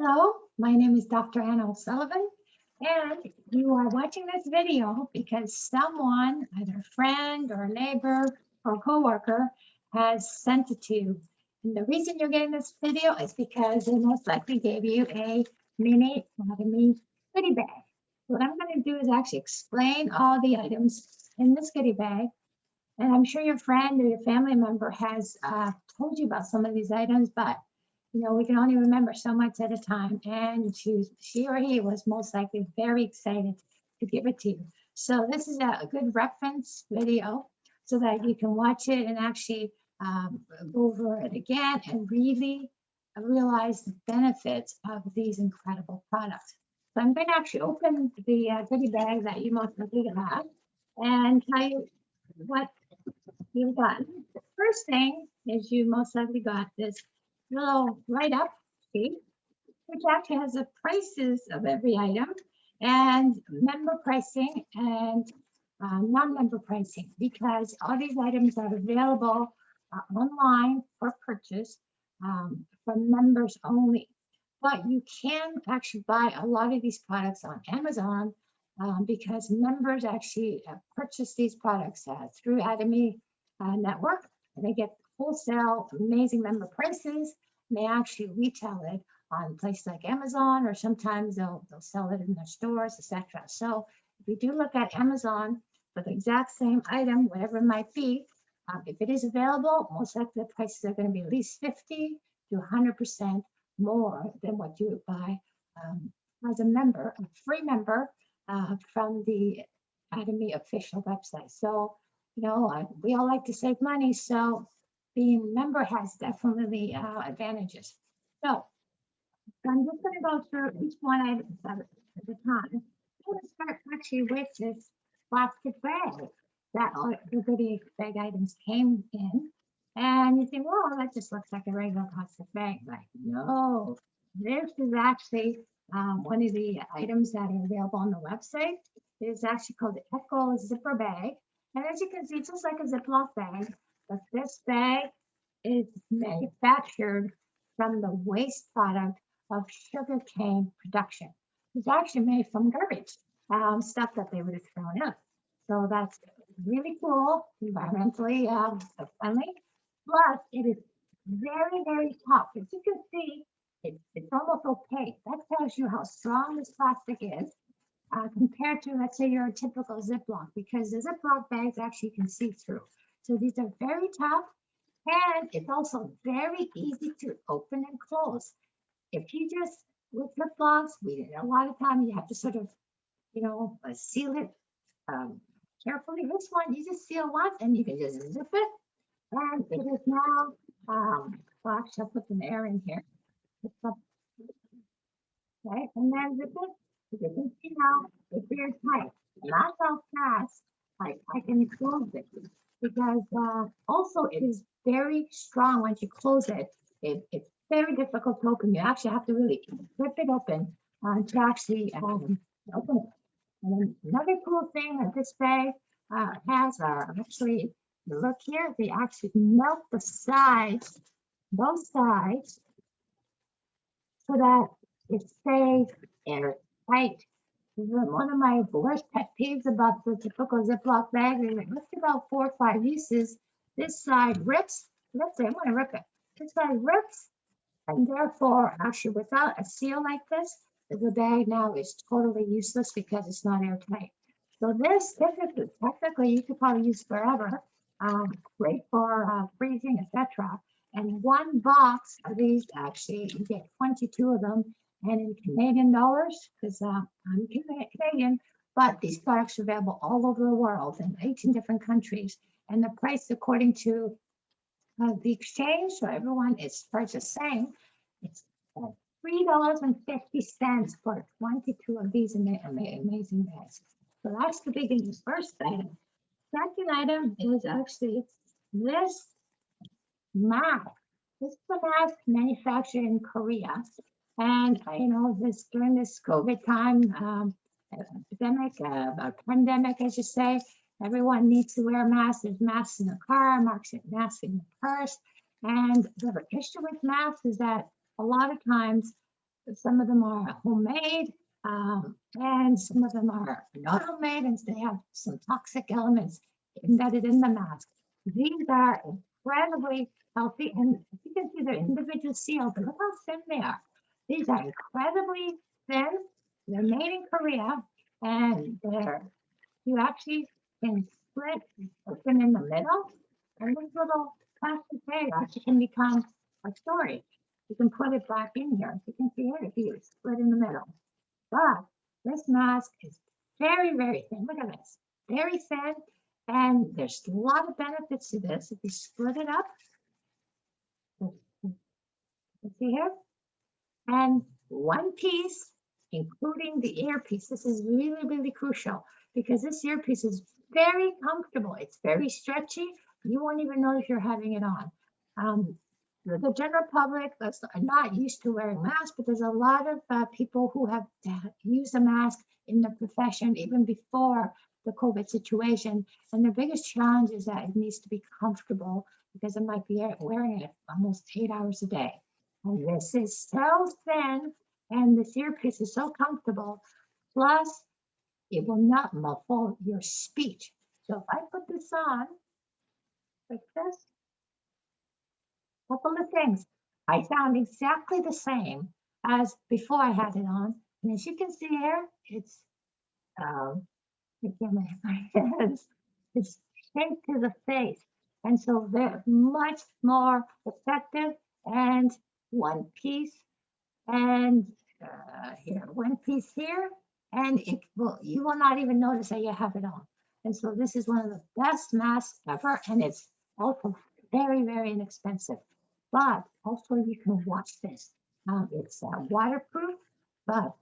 Hello, my name is Dr. Anna O'Sullivan, and you are watching this video because someone, either a friend or a neighbor or coworker, has sent it to you. And the reason you're getting this video is because they most likely gave you a mini Atomy goodie bag. What I'm going to do is actually explain all the items in this goodie bag. And I'm sure your friend or your family member has told you about some of these items, but we can only remember so much at a time. And she or he was most likely very excited to give it to you. So this is a good reference video so that you can watch it and actually go over it again and really realize the benefits of these incredible products. So I'm going to actually open the goodie bag that you most likely have and tell you what you've got. The first thing is you most likely got this little write-up sheet, which actually has the prices of every item and member pricing and non-member pricing, because all these items are available online for purchase from members only. But you can actually buy a lot of these products on Amazon because members actually purchase these products through Atomy Network. And they get wholesale amazing member prices. They actually retail it on places like Amazon, or sometimes they'll sell it in their stores, etc. So if you do look at Amazon for the exact same item, whatever it might be, if it is available, most likely the prices are going to be at least 50 to 100% more than what you would buy as a member, a free member from the Atomy official website. So, we all like to save money, so being a member has definitely advantages. So I'm just going to go through each one at a time. I'm going to start actually with this plastic bag that the goodie bag items came in. And you think, well, that just looks like a regular plastic bag. Like, no, this is actually one of the items that are available on the website. It is actually called the Eco Zipper Bag. And as you can see, it's just like a Ziploc bag, but this bag is manufactured from the waste product of sugarcane production. It's actually made from garbage, stuff that they would have thrown out. So that's really cool, environmentally friendly. Plus, it is very, very tough. As you can see, it's almost opaque. That tells you how strong this plastic is compared to, let's say, your typical Ziploc, because the Ziploc bags actually can see through. So these are very tough, and it's also very easy to open and close. If you just, with Ziplocs, a lot of time you have to sort of, seal it carefully. This one, you just seal once and you can just zip it. And it is now, well, actually, I'll put some air in here. Right, and then zip it. As you can see now, it's very tight. That's how fast I can close it, because also it is very strong once you close it. It's very difficult to open. You actually have to really rip it open to actually open it. And then another cool thing that this bag has are actually, look here, they actually melt the sides, both sides, so that it stays airtight. One of my worst pet peeves about the typical Ziploc bag is after about 4 or 5 uses, this side rips. Let's say I want to rip it. This side rips, and therefore, actually, without a seal like this, the bag now is totally useless because it's not airtight. So this technically you could probably use forever. Great for freezing, etc. And one box of these, actually, you get 22 of them. And in Canadian dollars, because I'm Canadian, but these products are available all over the world in 18 different countries. And the price, according to the exchange, so everyone is priced the same, it's $3.50 for 22 of these amazing bags. So that's the beginning. First item. Second item is actually this mask. This is a mask manufactured in Korea. And during this COVID time, pandemic, I should say, everyone needs to wear masks. There's masks in the car, masks in the purse. And the issue with masks is that a lot of times Some of them are homemade, and some of them are not homemade, and they have some toxic elements embedded in the mask. These are incredibly healthy, and you can see they're individual sealed, but look how thin they are. These are incredibly thin. They're made in Korea, and you actually can split them in the middle, and this little plastic bag actually can become a storage. You can put it back in here. As you can see it, if you split in the middle. But this mask is very, very thin. Look at this, very thin, and there's a lot of benefits to this. If you split it up, you see here, and one piece, including the earpiece. This is really, really crucial because this earpiece is very comfortable. It's very stretchy. You won't even know if you're having it on. The general public that's not used to wearing masks, but there's a lot of people who have used a mask in the profession even before the COVID situation. And the biggest challenge is that it needs to be comfortable because it might be wearing it almost 8 hours a day. And this is so thin, and this earpiece is so comfortable. Plus, it will not muffle your speech. So if I put this on like this, couple of things. I sound exactly the same as before I had it on. And as you can see here, it's it's shaped to the face. And so they're much more effective. And one piece, and here, one piece here, and you will not even notice that you have it on. And so this is one of the best masks ever, and it's also very, very inexpensive. But also you can wash this. It's waterproof, but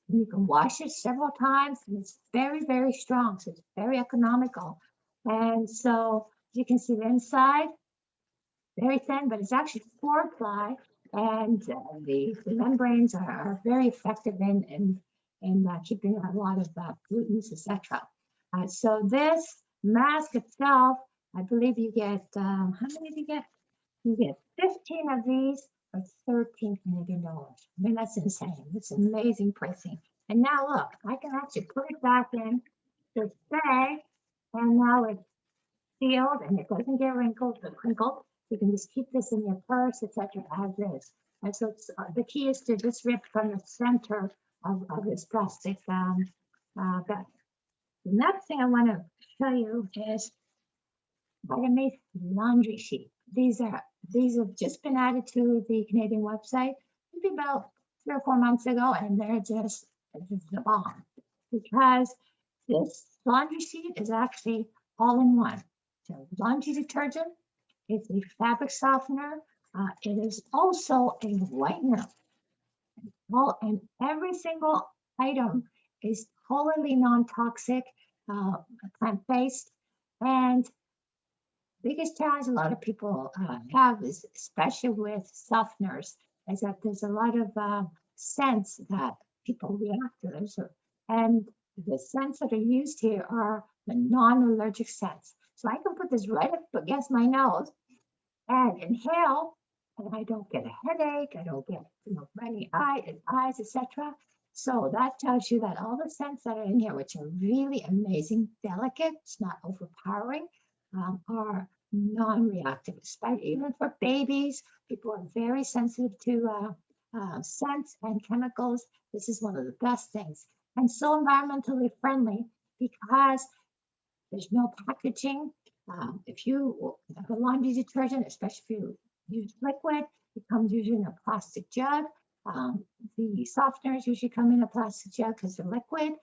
you can wash it several times, and it's very, very strong. So it's very economical. And so you can see the inside, very thin, but it's actually 4-ply, and the membranes are very effective in keeping a lot of pollutants, etc. So this mask itself, I believe you get, how many do you get? You get 15 of these for 13 Canadian dollars. I mean, that's insane. It's amazing pricing. And now look, I can actually put it back in this bag, and now it's sealed and it doesn't get wrinkled or crinkled. You can just keep this in your purse, etc. as is. And so it's, the key is to just rip from the center of this plastic bag. The next thing I want to show you is Atomy laundry sheet. These have just been added to the Canadian website maybe about 3 or 4 months ago, and they're just the bomb because this laundry sheet is actually all in one. So laundry detergent, it's a fabric softener. It is also a whitener. And every single item is totally non-toxic, plant-based, and biggest challenge a lot of people have is, especially with softeners, is that there's a lot of scents that people react to. And the scents that are used here are the non-allergic scents. So I can put this right up against my nose and inhale, and I don't get a headache. I don't get runny eyes, etc. So that tells you that all the scents that are in here, which are really amazing, delicate, it's not overpowering, are non-reactive, especially even for babies. People are very sensitive to scents and chemicals. This is one of the best things, and so environmentally friendly because there's no packaging. If you have a laundry detergent, especially if you use liquid, it comes usually in a plastic jug. The softeners usually come in a plastic jug because they're liquid.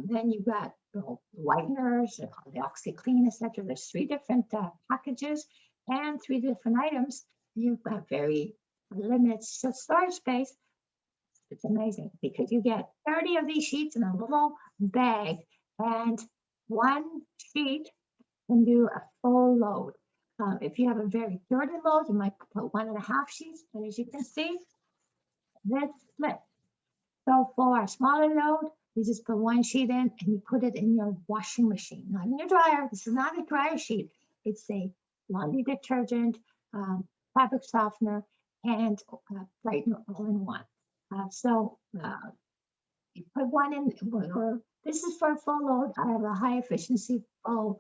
Then you've got whiteners, the OxyClean, etc. There's 3 different packages and 3 different items. You've got very limited storage space. It's amazing because you get 30 of these sheets in a little bag, and one sheet can do a full load. If you have a very dirty load, you might put 1.5 sheets, and as you can see, this split. So for a smaller load, you just put 1 sheet in and you put it in your washing machine, not in your dryer. This is not a dryer sheet. It's a laundry detergent, fabric softener, and brightener all in one. You put one in, or this is for a full load. I have a high efficiency full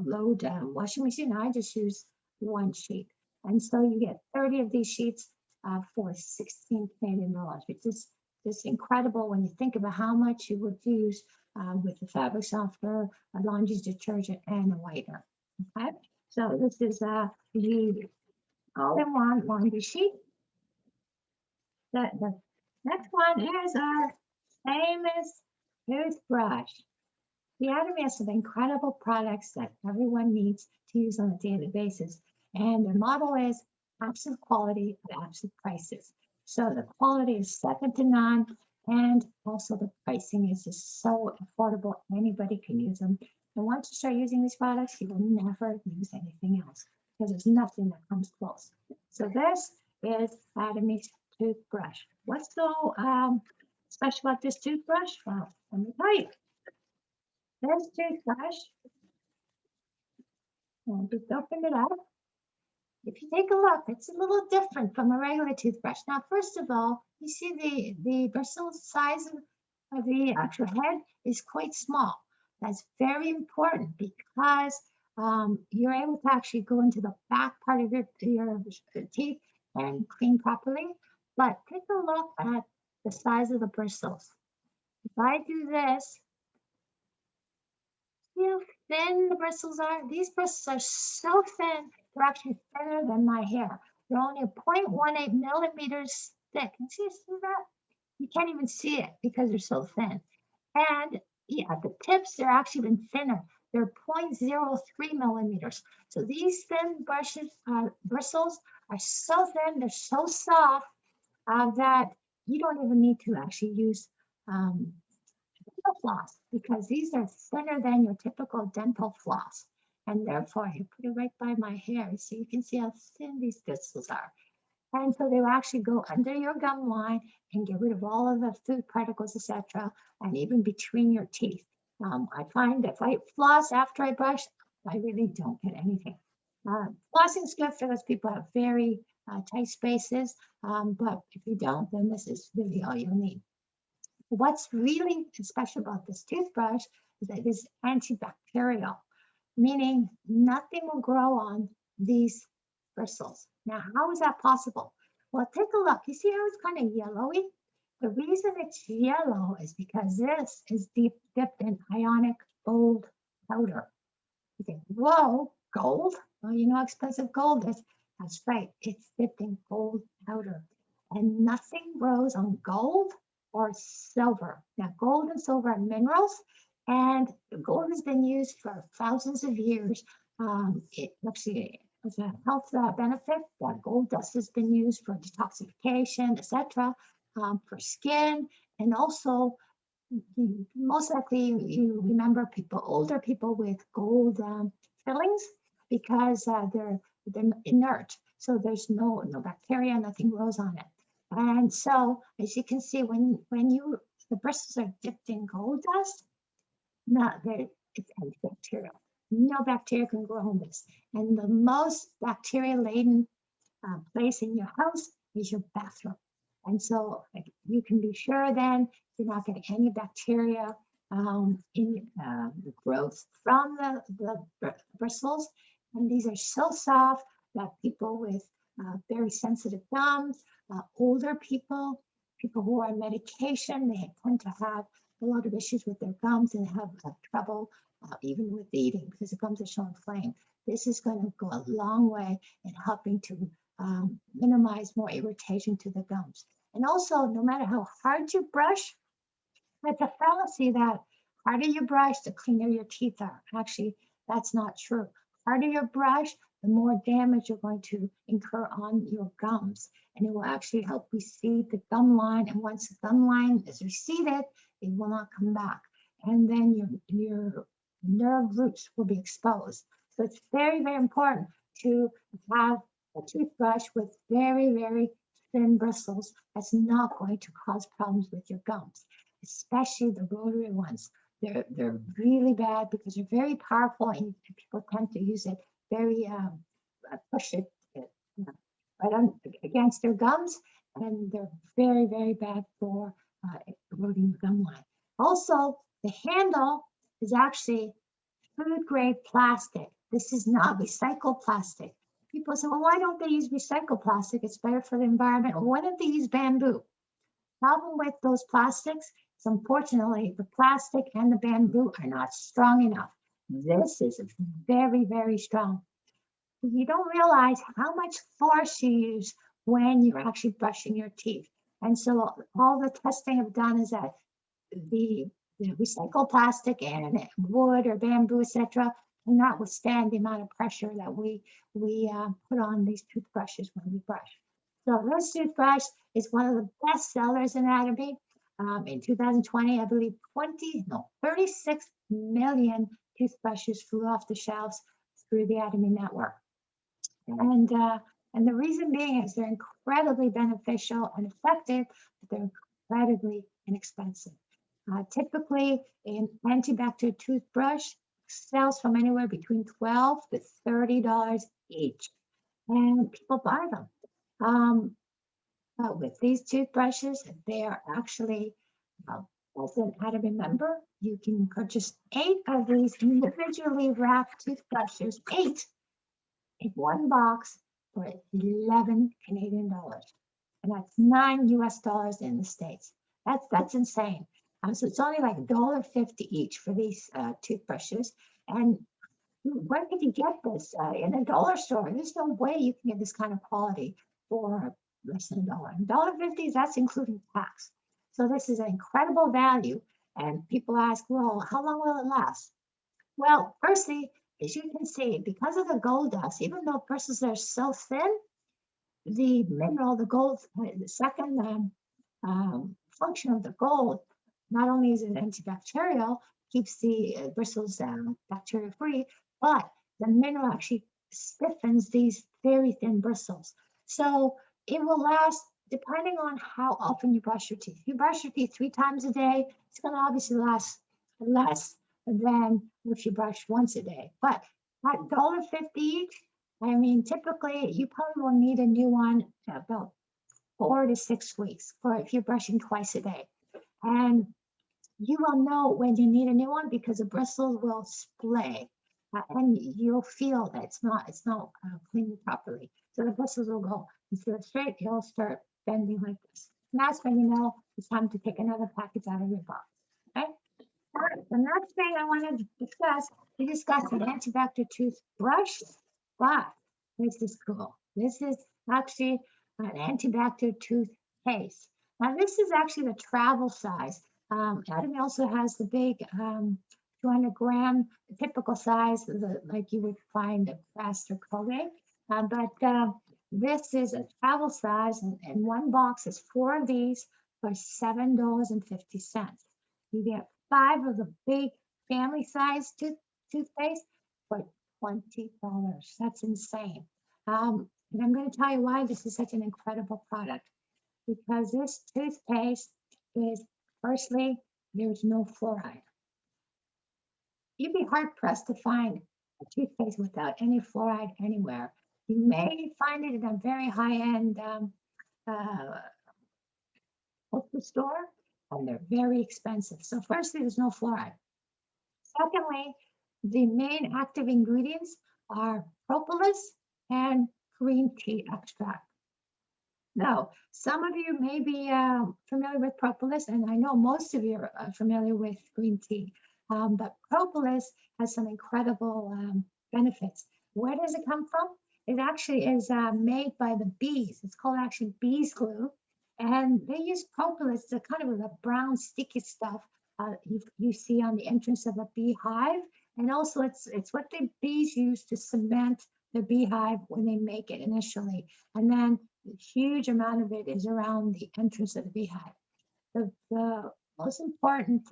load washing machine. I just use one sheet. And so you get 30 of these sheets for 16 Canadian dollars, which is just incredible when you think about how much you would use with the fabric softener, a laundry detergent, and a whitener. Okay, so this is the all-in-one laundry sheet. The next one is our famous toothbrush. The Atomy has some incredible products that everyone needs to use on a daily basis. And their motto is absolute quality at absolute prices. So the quality is second to none. And also the pricing is just so affordable. Anybody can use them. And once you start using these products, you will never use anything else because there's nothing that comes close. So this is Atomy toothbrush. What's so special about this toothbrush? Well, let me tell you. This toothbrush, I'll just open it up. If you take a look, it's a little different from a regular toothbrush. Now, first of all, you see the bristle size of the actual head is quite small. That's very important because you're able to actually go into the back part of your teeth and clean properly. But take a look at the size of the bristles. If I do this, see how thin the bristles are? These bristles are so thin, they're actually thinner than my hair. They're only 0.18 millimeters thick. And see that? You can't even see it because they're so thin. And yeah, the tips, they're actually even thinner. They're 0.03 millimeters. So these thin bristles are so thin, they're so soft that you don't even need to actually use floss because these are thinner than your typical dental floss. And therefore, I put it right by my hair so you can see how thin these bristles are. And so they will actually go under your gum line and get rid of all of the food particles, etc., and even between your teeth. I find if I floss after I brush, I really don't get anything. Flossing is good for those people who have very tight spaces, but if you don't, then this is really all you'll need. What's really special about this toothbrush is that it is antibacterial, meaning nothing will grow on these bristles. Now, how is that possible? Well, take a look. You see how it's kind of yellowy? The reason it's yellow is because this is dipped in ionic gold powder. You think, whoa, gold? Well, you know how expensive gold is. That's right, it's dipped in gold powder. And nothing grows on gold or silver. Now, gold and silver are minerals, and gold has been used for thousands of years. It actually as a health benefit. Gold dust has been used for detoxification, etc., for skin, and also most likely you remember older people with gold fillings because they're inert, so there's no bacteria, nothing grows on it. And so, as you can see, when the bristles are dipped in gold dust, it's antibacterial. No bacteria can grow on this. And the most bacteria-laden place in your house is your bathroom. And so you can be sure then you're not getting any bacteria in the growth from the bristles. And these are so soft that people with very sensitive gums, older people who are on medication, they tend to have a lot of issues with their gums and have trouble even with eating because the gums are so inflamed. This is going to go a long way in helping to minimize more irritation to the gums. And also, no matter how hard you brush, it's a fallacy that harder you brush, the cleaner your teeth are. Actually, that's not true. Harder you brush, the more damage you're going to incur on your gums. And it will actually help recede the gum line. And once the gum line is receded, it will not come back. And then your nerve roots will be exposed. So it's very, very important to have a toothbrush with very, very thin bristles that's not going to cause problems with your gums, especially the rotary ones. They're really bad because they're very powerful and people tend to use it very, push it right on against their gums, and they're very, very bad for eroding the gum line. Also, the handle is actually food grade plastic. This is not recycled plastic. People say, well, why don't they use recycled plastic? It's better for the environment. Or why don't they use bamboo? Problem with those plastics is, unfortunately, the plastic and the bamboo are not strong enough. This is very, very strong. You don't realize how much force you use when you're actually brushing your teeth. And so all the testing I've done is that the recycled plastic and wood or bamboo, etc., cannot withstand the amount of pressure that we put on these toothbrushes when we brush. So this toothbrush is one of the best sellers in Atomy. In 2020, I believe 36 million toothbrushes flew off the shelves through the Atomy network. And the reason being is they're incredibly beneficial and effective, but they're incredibly inexpensive. Typically, an antibacterial toothbrush sells from anywhere between $12 to $30 each, and people buy them. But with these toothbrushes, they are actually, as an Atomy member, you can purchase 8 of these individually wrapped toothbrushes, 8 in one box for 11 Canadian dollars. And that's $9 US in the States. That's insane. So it's only like $1.50 each for these toothbrushes. And where could you get this? In a dollar store? There's no way you can get this kind of quality for less than $1. $1.50, that's including tax. So this is an incredible value. And people ask, well, how long will it last? Well, firstly, as you can see, because of the gold dust, even though bristles are so thin, the mineral, the gold, the second function of the gold, not only is it antibacterial, keeps the bristles bacteria free, but the mineral actually stiffens these very thin bristles. So it will last depending on how often you brush your teeth. If you brush your teeth 3 times a day, it's going to obviously last less than if you brush once a day. But at $1.50 each, I mean, typically you probably will need a new one about 4 to 6 weeks for if you're brushing twice a day. And you will know when you need a new one because the bristles will splay and you'll feel that it's not cleaned properly. So the bristles will go instead of straight, it'll start bending like this. And that's when you know it's time to take another package out of your box. Okay. All right, the next thing I want to discuss, we discussed an antibacterial toothbrush, but this is cool. This is actually an antibacterial toothpaste. Now this is actually the travel size. Atomy also has the big 200-gram typical size, like you would find a faster Colgate. But this is a travel size, and one box is 4 of these for $7.50. You get 5 of the big family size toothpaste for $20. That's insane. And I'm going to tell you why this is such an incredible product. Because this toothpaste is, firstly, there's no fluoride. You'd be hard pressed to find a toothpaste without any fluoride anywhere. You may find it in a very high-end health store, and they're very expensive. So firstly, there's no fluoride. Secondly, the main active ingredients are propolis and green tea extract. Now, some of you may be familiar with propolis, and I know most of you are familiar with green tea, but propolis has some incredible benefits. Where does it come from? It actually is made by the bees. It's called actually bees glue, and they use propolis, the kind of a brown sticky stuff you see on the entrance of a beehive, and also it's what the bees use to cement the beehive when they make it initially, and then a huge amount of it is around the entrance of the beehive. The most important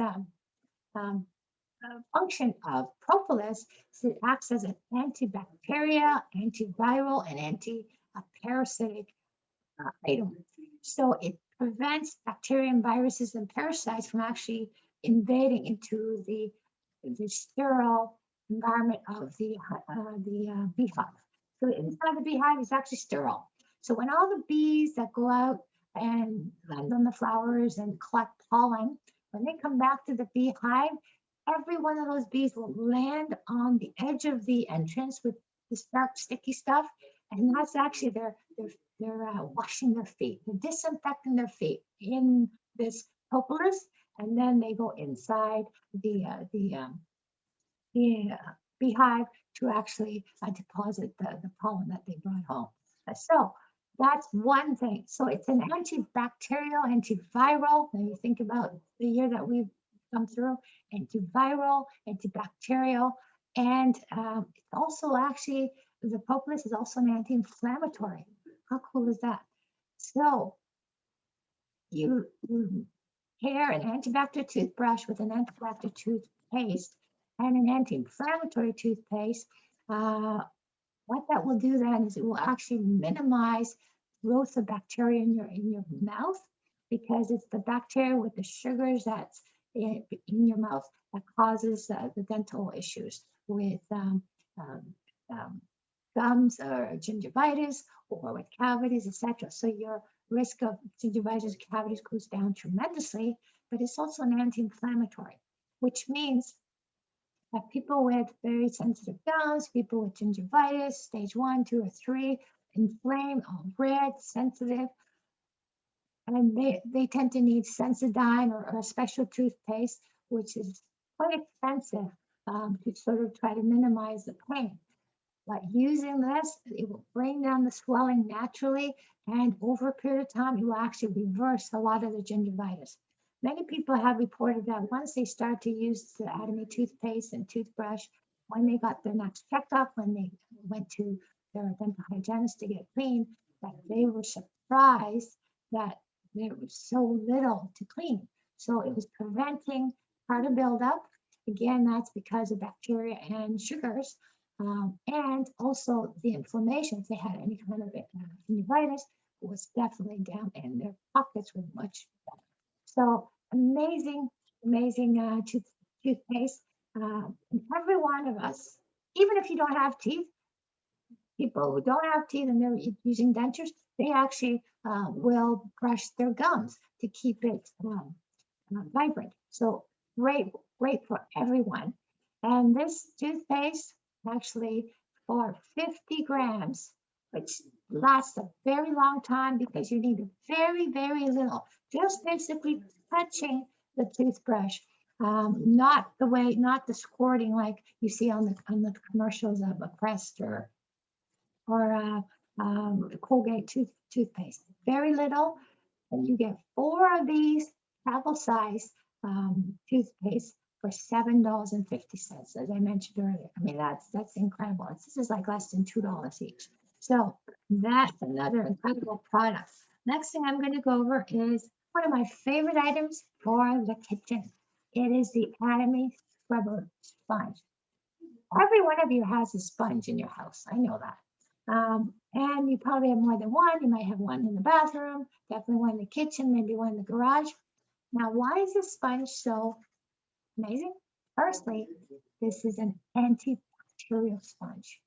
function of propolis is it acts as an antibacterial, antiviral, and anti-parasitic item. So it prevents bacteria and viruses and parasites from actually invading into the sterile environment of the beehive. So inside the beehive is actually sterile. So when all the bees that go out and land on the flowers and collect pollen. When they come back to the beehive, every one of those bees will land on the edge of the entrance with this dark sticky stuff, and that's actually they're washing their feet, they're disinfecting their feet in this propolis, and then they go inside the beehive to actually deposit the pollen that they brought home. So that's one thing. So it's an antibacterial, antiviral. When you think about the year that we've come through, antiviral, antibacterial, and it's also actually, the propolis is also an anti-inflammatory. How cool is that? So you pair an antibacterial toothbrush with an antibacterial toothpaste and an anti-inflammatory toothpaste. What that will do then is it will actually minimize growth of bacteria in your mouth, because it's the bacteria with the sugars that's in your mouth that causes the dental issues with gums or gingivitis or with cavities, etc. So your risk of gingivitis, cavities goes down tremendously, but it's also an anti-inflammatory, which means that people with very sensitive gums, people with gingivitis, stage 1, 2, or 3, inflamed, all red, sensitive, and they tend to need Sensodyne or a special toothpaste, which is quite expensive to sort of try to minimize the pain. But using this, it will bring down the swelling naturally, and over a period of time, it will actually reverse a lot of the gingivitis. Many people have reported that once they start to use the Atomy toothpaste and toothbrush, when they got their next checkup, when they went to their dental hygienist to get clean, that they were surprised that there was so little to clean. So it was preventing tartar buildup. Again, that's because of bacteria and sugars. And also the inflammation, if they had any kind of gingivitis, was definitely down, and their pockets were much better. So amazing, amazing toothpaste. Every one of us, even if you don't have teeth, people who don't have teeth and they're using dentures, they actually will brush their gums to keep it vibrant. So great, great for everyone. And this toothpaste actually for 50 grams, which lasts a very long time because you need very, very little, just basically touching the toothbrush. Not the squirting like you see on the commercials of a Crest or Colgate toothpaste. Very little, and you get 4 of these travel size toothpaste for $7.50, as I mentioned earlier. I mean, that's incredible. This is like less than $2 each. So that's another incredible product. Next thing I'm going to go over is one of my favorite items for the kitchen. It is the Atomy Scrubber Sponge. Every one of you has a sponge in your house. I know that. And you probably have more than one. You might have one in the bathroom, definitely one in the kitchen, maybe one in the garage. Now, why is this sponge so amazing? Firstly, this is an antibacterial sponge.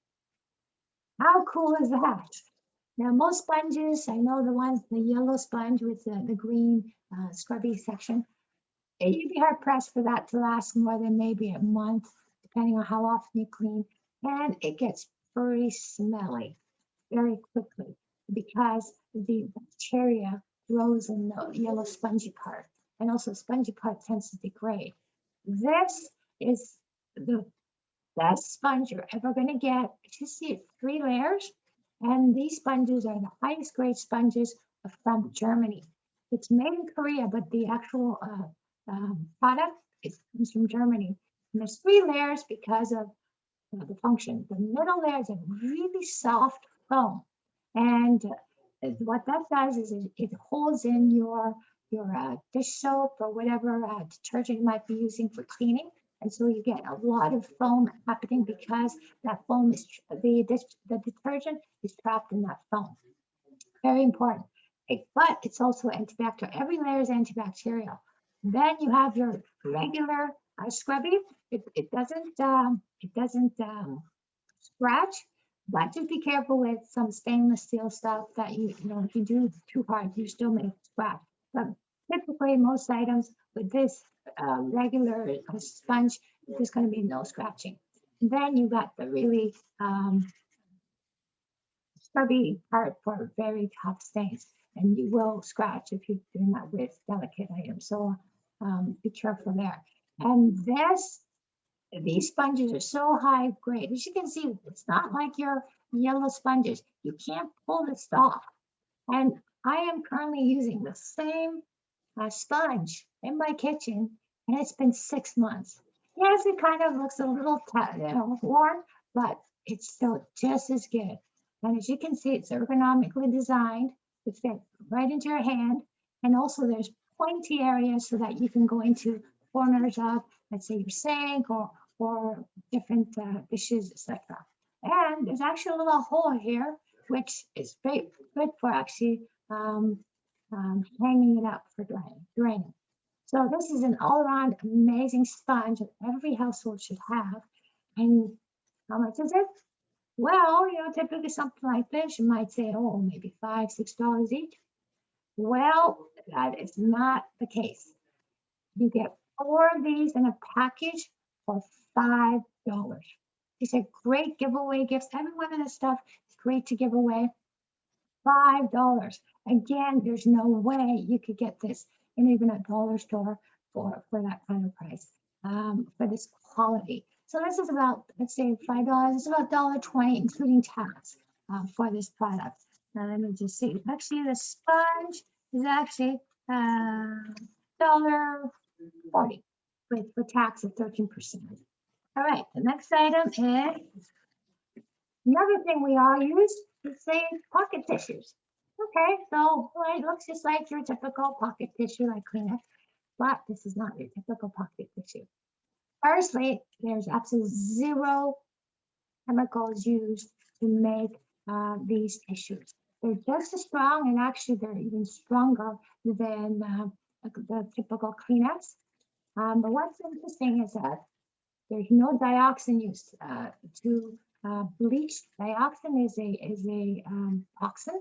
How cool is that? Now, most sponges, I know the ones, the yellow sponge with the green scrubby section, you'd be hard pressed for that to last more than maybe a month, depending on how often you clean. And it gets pretty smelly very quickly because the bacteria grows in the yellow spongy part, and also the spongy part tends to degrade. This is the best sponge you're ever going to get. You see it's 3 layers, and these sponges are the highest grade sponges from Germany. It's made in Korea, but the actual product comes from Germany. And there's 3 layers because of the function. The middle layer is a really soft foam, and what that does is it holds in your dish soap or whatever detergent you might be using for cleaning, and so you get a lot of foam happening because that foam is the detergent is trapped in that foam. Very important. But it's also antibacterial. Every layer is antibacterial. Then you have your regular scrubby. It doesn't scratch, But just be careful with some stainless steel stuff that if you do too hard, you still may scratch. But typically, most items with this regular sponge, there's going to be no scratching. And then you got the really stubby part for very tough stains, and you will scratch if you're doing that with delicate items. So be careful there. And these sponges are so high grade. As you can see, it's not like your yellow sponges. You can't pull this off. And I am currently using the same sponge in my kitchen, and it's been 6 months. Yes, it kind of looks a little worn, but it's still just as good. And as you can see, it's ergonomically designed to fit right into your hand. And also there's pointy areas so that you can go into corners of, let's say, your sink or different dishes, etc. And there's actually a little hole here, which is great, good for actually hanging it up for draining. So this is an all-around amazing sponge that every household should have. And how much is it? Well, typically something like this, you might say, oh, maybe $5, $6 each. Well, that is not the case. You get 4 of these in a package for $5. These are great giveaway gifts. Every one of this stuff is great to give away. $5. Again, there's no way you could get this in even a dollar store for that kind of price, for this quality. So this is about, let's say, $5. It's about $1.20, including tax, for this product. Now let me just see. Actually, the sponge is actually $1.40 with tax of 13%. All right, the next item is another thing we all use is, say, pocket tissues. Okay, so it looks just like your typical pocket tissue, like Kleenex, but this is not your typical pocket tissue. Firstly, there's absolutely 0 chemicals used to make these tissues. They're just as strong, and actually they're even stronger than the typical Kleenex. But what's interesting is that there's no dioxin used to bleach. Dioxin is a toxin,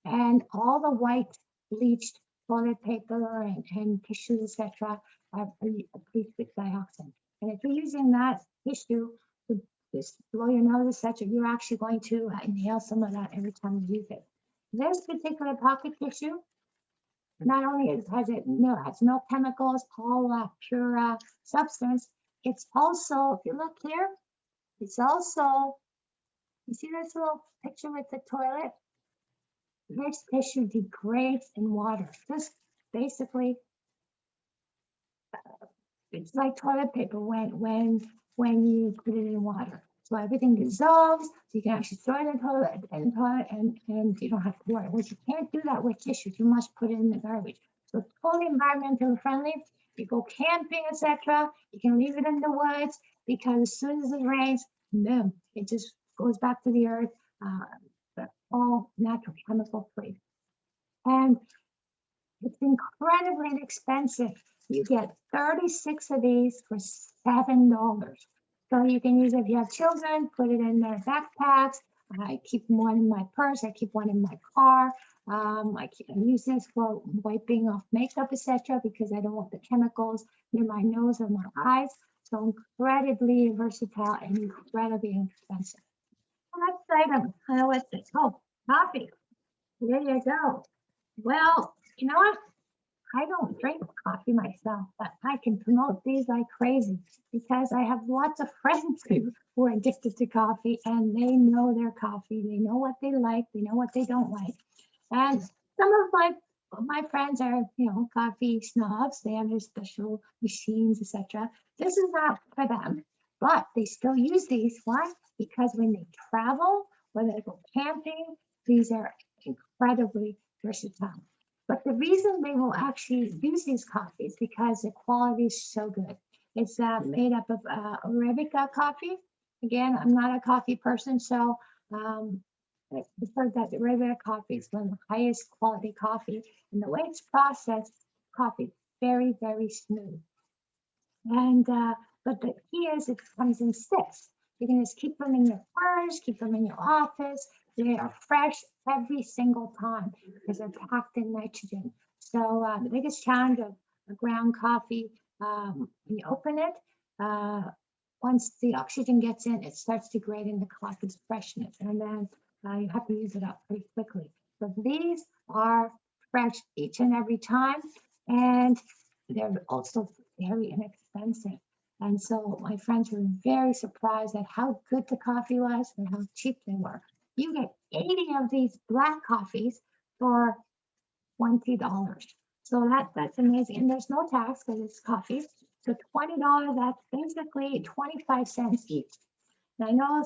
and all the white bleached toilet paper and tissues, etc., are bleached with dioxin. And if you're using that tissue to just blow your nose, etc., you're actually going to inhale some of that every time you use it. This particular pocket tissue, not only has no chemicals, all pure substance, it's also, if you look here, it's also, you see this little picture with the toilet? This tissue degrades in water. This basically, it's like toilet paper when you put it in water. So everything dissolves, so you can actually throw it in the toilet and you don't have to worry. Well, you can't do that with tissues. You must put it in the garbage. So it's totally environmentally friendly. You go camping, etc. You can leave it in the woods because as soon as it rains, boom, it just goes back to the earth. All natural, chemical free. And it's incredibly inexpensive. You get 36 of these for $7. So you can use it if you have children, put it in their backpacks. I keep one in my purse. I keep one in my car. I use this for wiping off makeup, etc., because I don't want the chemicals near my nose or my eyes. So incredibly versatile and incredibly inexpensive. Next item, what's this? Oh, coffee. There you go. Well, you know what? I don't drink coffee myself, but I can promote these like crazy because I have lots of friends who are addicted to coffee, and they know their coffee. They know what they like. They know what they don't like. And some of my friends are, coffee snobs. They have their special machines, etc. This is not for them, but they still use these. Why? Because when they travel, when they go camping, these are incredibly versatile. But the reason they will actually use these coffees because the quality is so good. It's made up of Arabica coffee. Again, I'm not a coffee person, so I've heard that the Arabica coffee is one of the highest quality coffee. And the way it's processed, coffee, very, very smooth. And but the key is it comes in 6. You can just keep them in your purse, keep them in your office. They are fresh every single time because they're packed in nitrogen. So the biggest challenge of a ground coffee, when you open it, once the oxygen gets in, it starts degrading the coffee's freshness, and then you have to use it up pretty quickly. So these are fresh each and every time, and they're also very inexpensive. And so my friends were very surprised at how good the coffee was and how cheap they were. You get 80 of these black coffees for $20. So that's amazing. And there's no tax because it's coffee. So $20, that's basically 25 cents each. And I know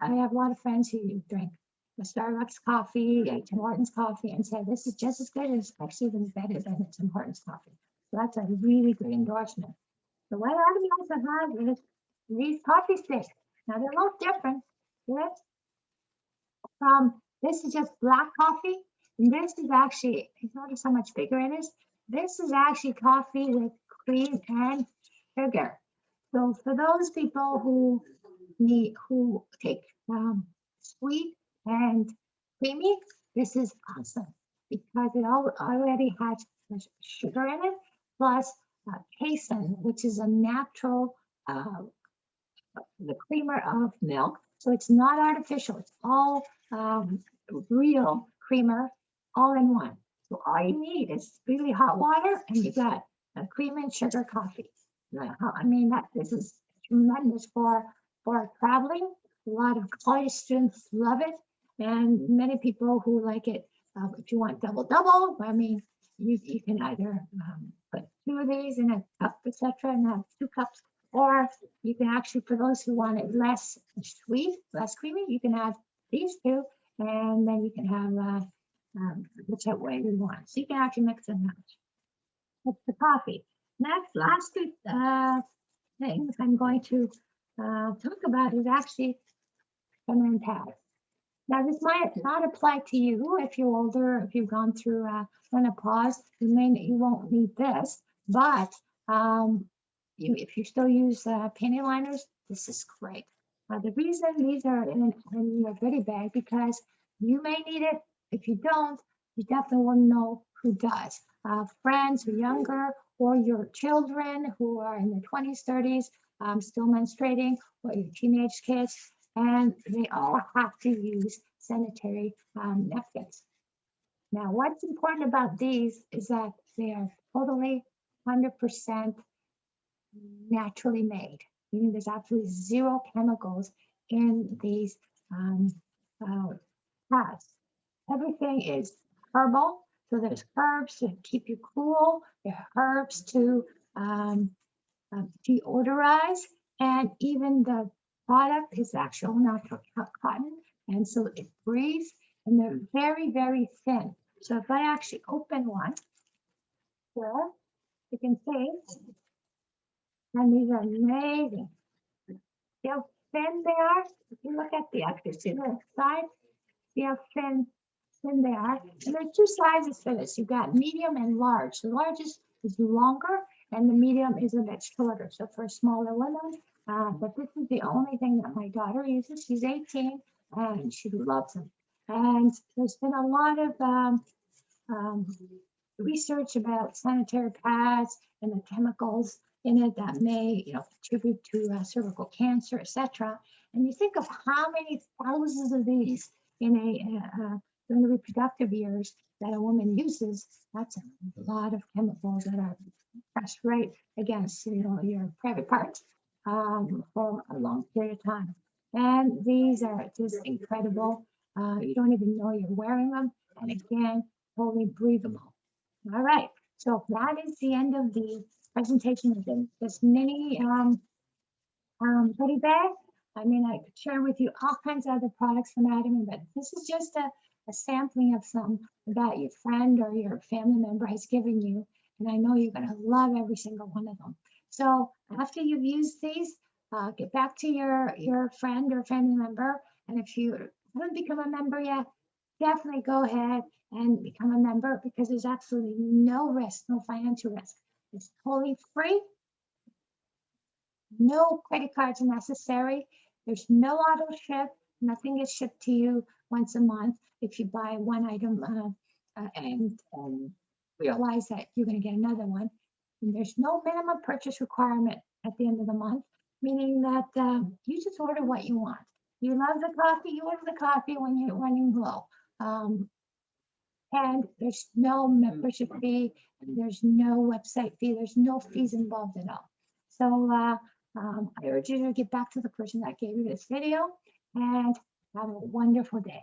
I have a lot of friends who drink the Starbucks coffee, Tim Hortons coffee, and say this is just as good as, actually even better than the Tim Hortons coffee. So that's a really good endorsement. So what Atomy also has is these coffee sticks. Now they're a little different. This is just black coffee. And this is actually, notice how much bigger it is. This is actually coffee with cream and sugar. So for those people who take sweet and creamy, this is awesome because it already has sugar in it, plus casein, which is a natural the creamer of milk. So it's not artificial. It's all real creamer all in one. So all you need is really hot water and you got a cream and sugar coffee. I mean, this is tremendous for traveling. A lot of college students love it, and many people who like it. If you want double, I mean, you can either put 2 of these in a cup, etc., and have 2 cups, or you can actually, for those who want it less sweet, less creamy, you can have these 2, and then you can have whichever way you want. So you can actually mix and match. That's the coffee. Next, last 2 things I'm going to talk about is actually feminine pads. Now, this might not apply to you if you're older, if you've gone through menopause. You won't need this, but if you still use panty liners, this is great. The reason these are in your goodie bag because you may need it. If you don't, you definitely want to know who does. Friends who are younger, or your children who are in their 20s, 30s, still menstruating, or your teenage kids, and they all have to use sanitary napkins. Now, what's important about these is that they are totally 100% naturally made, meaning there's absolutely 0 chemicals in these pads. Everything is herbal. So there's herbs to keep you cool, there are herbs to deodorize, and even the product is actual natural cotton, and so it breathes, and they're very, very thin. So if I actually open one, here, you can see, and these are amazing. See how thin they are? If you look at the side, see how thin they are. And there are 2 sizes for this. You've got medium and large. The largest is longer, and the medium is a bit shorter. So for smaller women, but this is the only thing that my daughter uses. She's 18 and she loves them. And there's been a lot of research about sanitary pads and the chemicals in it that may, contribute to cervical cancer, etc. And you think of how many thousands of these during the reproductive years that a woman uses. That's a lot of chemicals that are pressed right against, your private parts for a long period of time. And these are just incredible. You don't even know you're wearing them. And again, totally breathable. All right, so that is the end of the presentation of this mini goodie bag. I mean, I could share with you all kinds of other products from Atomy, but this is just a sampling of some that your friend or your family member has given you. And I know you're going to love every single one of them. So after you've used these, get back to your friend or family member. And if you haven't become a member yet, definitely go ahead and become a member because there's absolutely no risk, no financial risk. It's totally free. No credit cards are necessary. There's no auto ship. Nothing is shipped to you once a month if you buy one item and realize that you're going to get another one. And there's no minimum purchase requirement at the end of the month, meaning that you just order what you want. You love the coffee, you order the coffee when you're running low. And there's no membership fee, there's no website fee, there's no fees involved at all. So I urge you to get back to the person that gave you this video and have a wonderful day.